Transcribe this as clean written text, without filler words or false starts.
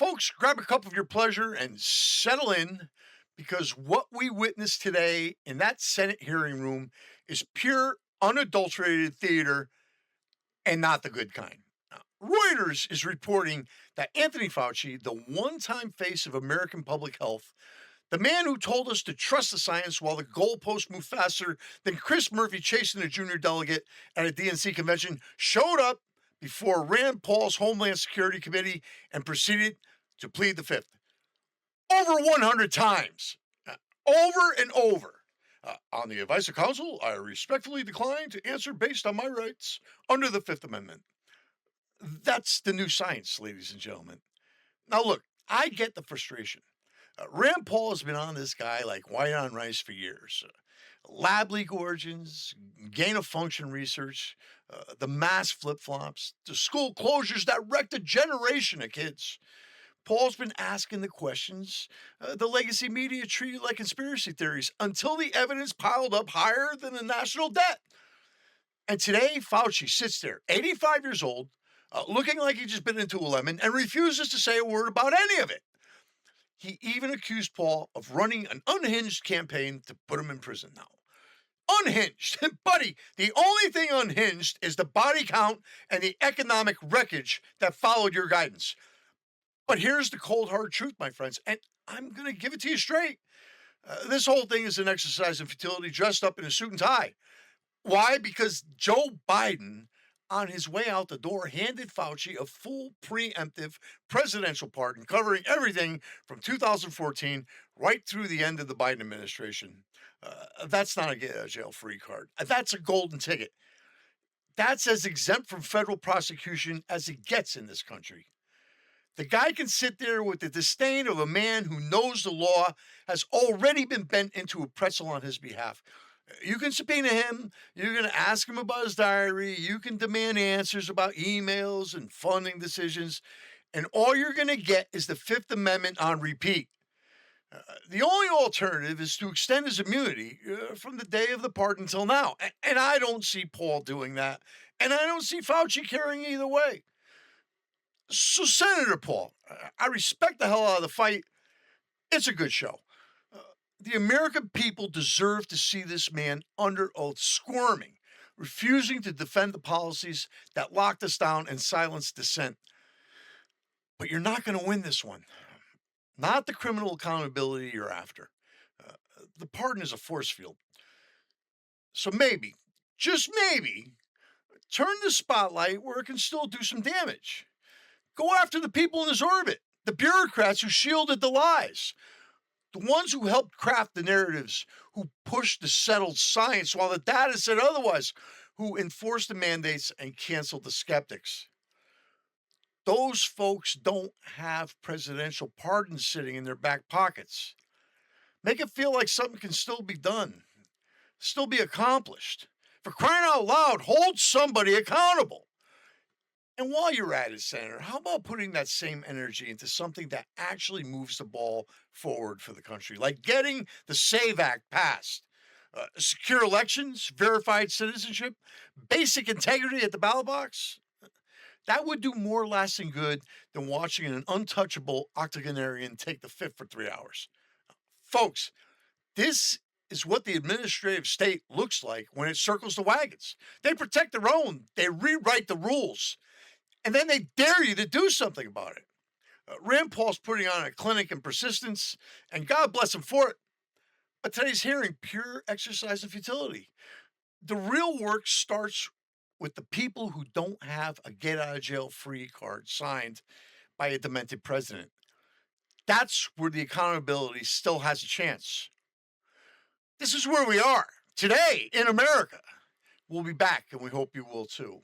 Folks, grab a cup of your pleasure and settle in because what we witnessed today in that Senate hearing room is pure, unadulterated theater and not the good kind. Reuters is reporting that Anthony Fauci, the one time face of American public health, the man who told us to trust the science while the goalposts move faster than Chris Murphy chasing a junior delegate at a DNC convention, showed up before Rand Paul's Homeland Security Committee and proceeded to plead the fifth. Over 100 times. Over and over. On the advice of counsel, I respectfully decline to answer based on my rights under the Fifth Amendment. That's the new science, ladies and gentlemen. Now, look, I get the frustration. Rand Paul has been on this guy like white on rice for years. Lab leak origins, gain of function research, the mass flip flops, the school closures that wrecked a generation of kids. Paul's been asking the questions the legacy media treated like conspiracy theories until the evidence piled up higher than the national debt. And today, Fauci sits there, 85 years old, looking like he just bit into a lemon and refuses to say a word about any of it. He even accused Paul of running an unhinged campaign to put him in prison now. Unhinged. Buddy, the only thing unhinged is the body count and the economic wreckage that followed your guidance. But here's the cold, hard truth, my friends, and I'm going to give it to you straight. This whole thing is an exercise in futility dressed up in a suit and tie. Why? Because Joe Biden, on his way out the door, handed Fauci a full preemptive presidential pardon covering everything from 2014 right through the end of the Biden administration. That's not a get out of jail free card. That's a golden ticket. That's as exempt from federal prosecution as it gets in this country. The guy can sit there with the disdain of a man who knows the law has already been bent into a pretzel on his behalf. You can subpoena him. You're going to ask him about his diary. You can demand answers about emails and funding decisions. And all you're going to get is the Fifth Amendment on repeat. The only alternative is to extend his immunity from the day of the pardon until now. And I don't see Paul doing that. And I don't see Fauci caring either way. So, Senator Paul, I respect the hell out of the fight. It's a good show. The American people deserve to see this man under oath squirming, refusing to defend the policies that locked us down and silenced dissent. But you're not going to win this one. Not the criminal accountability you're after. The pardon is a force field. So maybe, just maybe, turn the spotlight where it can still do some damage. Go after the people in his orbit, the bureaucrats who shielded the lies, the ones who helped craft the narratives, who pushed the settled science while the data said otherwise, who enforced the mandates and canceled the skeptics. Those folks don't have presidential pardons sitting in their back pockets. Make it feel like something can still be done, still be accomplished. For crying out loud, hold somebody accountable. And while you're at it, Senator, how about putting that same energy into something that actually moves the ball forward for the country, like getting the SAVE Act passed? Secure elections, verified citizenship, basic integrity at the ballot box? That would do more lasting good than watching an untouchable octogenarian take the fifth for 3 hours. Folks, this is what the administrative state looks like when it circles the wagons. They protect their own, they rewrite the rules, and then they dare you to do something about it. Rand Paul's putting on a clinic in persistence, and God bless him for it. But today's hearing, pure exercise of futility. The real work starts with the people who don't have a get-out-of-jail-free card signed by a demented president. That's where the accountability still has a chance. This is where we are today in America. We'll be back, and we hope you will too.